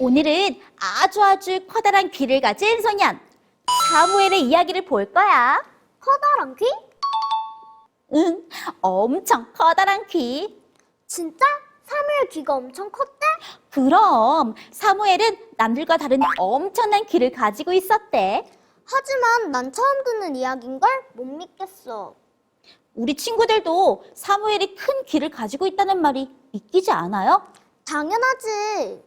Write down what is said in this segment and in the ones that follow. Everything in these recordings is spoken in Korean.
오늘은 아주 커다란 귀를 가진 소년 사무엘의 이야기를 볼 거야. 커다란 귀? 응, 엄청 커다란 귀. 진짜? 사무엘 귀가 엄청 컸대? 그럼 사무엘은 남들과 다른 엄청난 귀를 가지고 있었대. 하지만 난 처음 듣는 이야기인걸 못 믿겠어. 우리 친구들도 사무엘이 큰 귀를 가지고 있다는 말이 믿기지 않아요? 당연하지.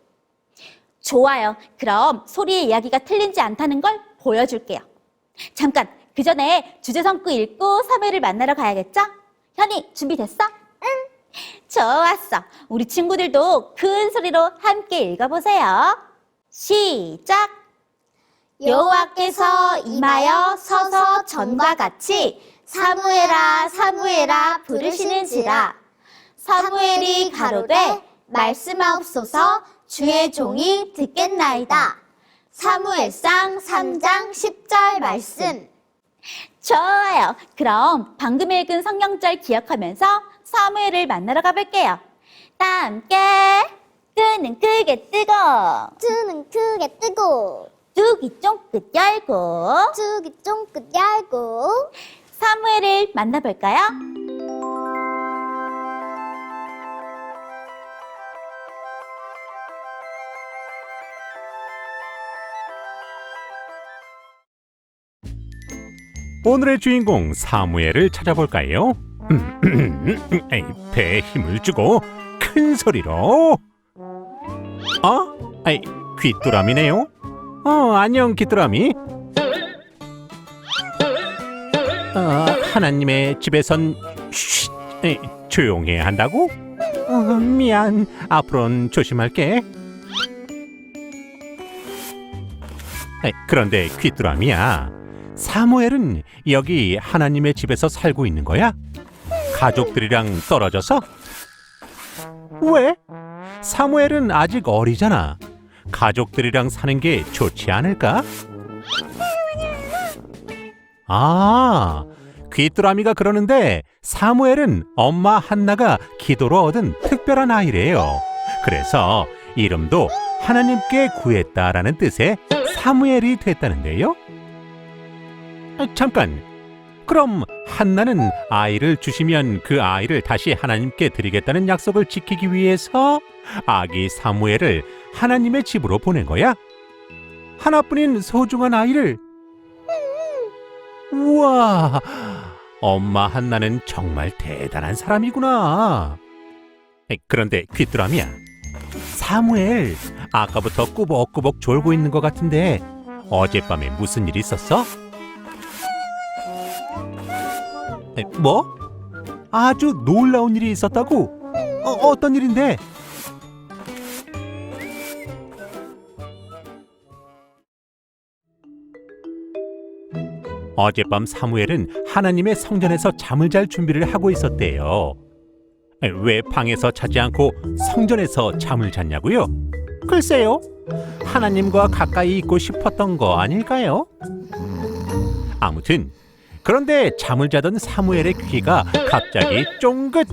좋아요. 그럼 소리의 이야기가 틀리지 않다는 걸 보여줄게요. 잠깐, 그 전에 주제 삼고 읽고 사무엘을 만나러 가야겠죠? 현이, 준비됐어? 응. 좋았어. 우리 친구들도 큰 소리로 함께 읽어보세요. 시작! 여호와께서 임하여 서서 전과 같이 사무엘아 사무엘아 부르시는지라. 사무엘이 가로되 말씀하옵소서 주의 종이 듣겠나이다. 사무엘상 3장 10절 말씀. 좋아요. 그럼 방금 읽은 성경절 기억하면서 사무엘을 만나러 가볼게요. 다 함께 끄는 크게 뜨고 두는 크게 뜨고 뚜기 쫑긋 열고 두기 쫑긋 열고. 사무엘을 만나볼까요? 오늘의 주인공 사무엘을 찾아볼까요? 배에 힘을 주고 큰 소리로. 귀뚜라미네요. 안녕 귀뚜라미. 하나님의 집에선 조용해야 한다고? 미안. 앞으로는 조심할게. 그런데 귀뚜라미야, 사무엘은 여기 하나님의 집에서 살고 있는 거야? 가족들이랑 떨어져서? 왜? 사무엘은 아직 어리잖아. 가족들이랑 사는 게 좋지 않을까? 귀뚜라미가 그러는데 사무엘은 엄마 한나가 기도로 얻은 특별한 아이래요. 그래서 이름도 하나님께 구했다라는 뜻의 사무엘이 됐다는데요. 잠깐, 그럼 한나는 아이를 주시면 그 아이를 다시 하나님께 드리겠다는 약속을 지키기 위해서 아기 사무엘을 하나님의 집으로 보낸 거야? 하나뿐인 소중한 아이를? 우와, 엄마 한나는 정말 대단한 사람이구나. 그런데 귀뚜라미야, 사무엘 아까부터 꾸벅꾸벅 졸고 있는 것 같은데 어젯밤에 무슨 일 있었어? 뭐? 아주 놀라운 일이 있었다고? 어떤 일인데? 어젯밤 사무엘은 하나님의 성전에서 잠을 잘 준비를 하고 있었대요. 왜 방에서 자지 않고 성전에서 잠을 잤냐고요? 글쎄요, 하나님과 가까이 있고 싶었던 거 아닐까요? 아무튼 그런데 잠을 자던 사무엘의 귀가 갑자기 쫑긋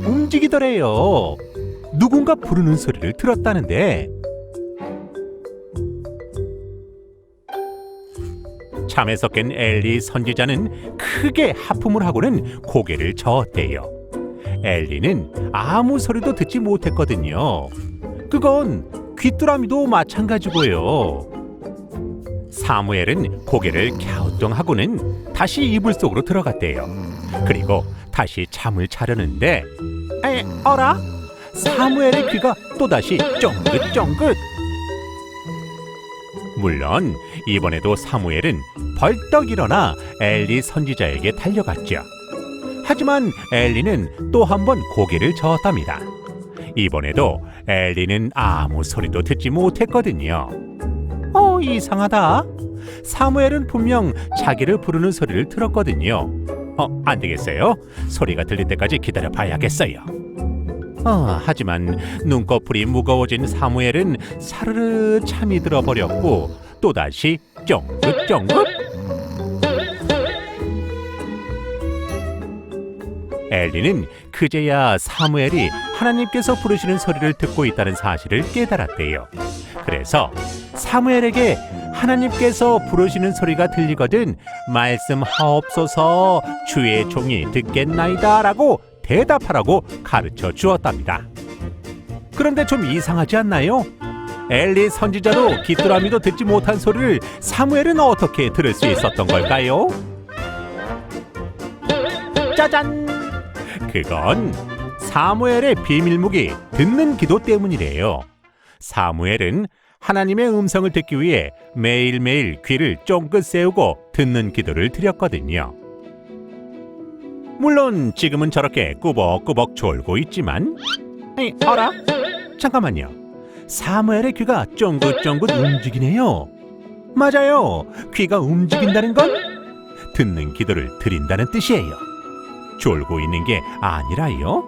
움직이더래요. 누군가 부르는 소리를 들었다는데, 잠에서 깬 엘리 선지자는 크게 하품을 하고는 고개를 저었대요. 엘리는 아무 소리도 듣지 못했거든요. 그건 귀뚜라미도 마찬가지고요. 사무엘은 고개를 갸우뚱하고는 다시 이불 속으로 들어갔대요. 그리고 다시 잠을 자려는데, 어라? 사무엘의 귀가 또다시 쫑긋. 물론 이번에도 사무엘은 벌떡 일어나 엘리 선지자에게 달려갔죠. 하지만 엘리는 또 한 번 고개를 저었답니다. 이번에도 엘리는 아무 소리도 듣지 못했거든요. 이상하다. 사무엘은 분명 자기를 부르는 소리를 들었거든요. 안 되겠어요. 소리가 들릴 때까지 기다려 봐야겠어요. 하지만 눈꺼풀이 무거워진 사무엘은 사르르 잠이 들어버렸고 또다시 쫑긋. 엘리는 그제야 사무엘이 하나님께서 부르시는 소리를 듣고 있다는 사실을 깨달았대요. 그래서 사무엘에게 하나님께서 부르시는 소리가 들리거든 말씀하옵소서 주의 종이 듣겠나이다 라고 대답하라고 가르쳐 주었답니다. 그런데 좀 이상하지 않나요? 엘리 선지자도 귀뚜라미도 듣지 못한 소리를 사무엘은 어떻게 들을 수 있었던 걸까요? 짜잔! 그건 사무엘의 비밀무기 듣는 기도 때문이래요. 사무엘은 하나님의 음성을 듣기 위해 매일매일 귀를 쫑긋 세우고 듣는 기도를 드렸거든요. 물론 지금은 저렇게 꾸벅꾸벅 졸고 있지만 어라? 잠깐만요. 사무엘의 귀가 쫑긋쫑긋 움직이네요. 맞아요. 귀가 움직인다는 건 듣는 기도를 드린다는 뜻이에요. 졸고 있는 게 아니라요.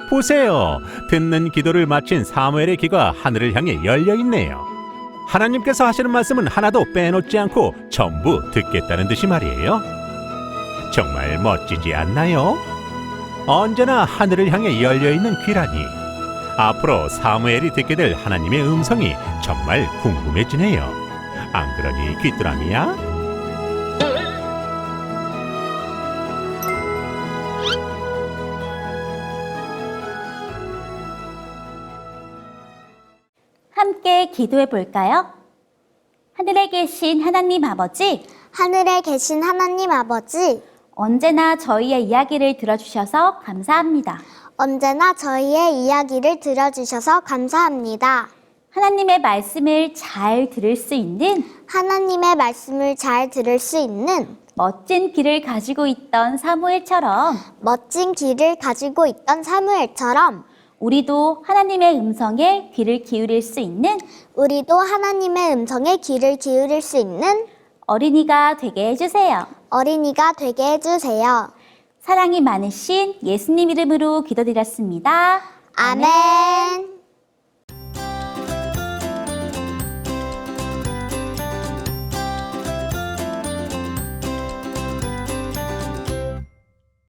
보세요. 듣는 기도를 마친 사무엘의 귀가 하늘을 향해 열려 있네요. 하나님께서 하시는 말씀은 하나도 빼놓지 않고 전부 듣겠다는 듯이 말이에요. 정말 멋지지 않나요? 언제나 하늘을 향해 열려 있는 귀라니. 앞으로 사무엘이 듣게 될 하나님의 음성이 정말 궁금해지네요. 안 그러니 귀뚜라미야? 함께 기도해 볼까요? 하늘에 계신 하나님 아버지, 하늘에 계신 하나님 아버지, 언제나 저희의 이야기를 들어주셔서 감사합니다. 언제나 저희의 이야기를 들어주셔서 감사합니다. 하나님의 말씀을 잘 들을 수 있는 하나님의 말씀을 잘 들을 수 있는 멋진 귀를 가지고 있던 사무엘처럼 멋진 귀를 가지고 있던 사무엘처럼 우리도 하나님의 음성에 귀를 기울일 수 있는 우리도 하나님의 음성에 귀를 기울일 수 있는 어린이가 되게 해주세요. 어린이가 되게 해주세요. 사랑이 많으신 예수님 이름으로 기도드렸습니다. 아멘.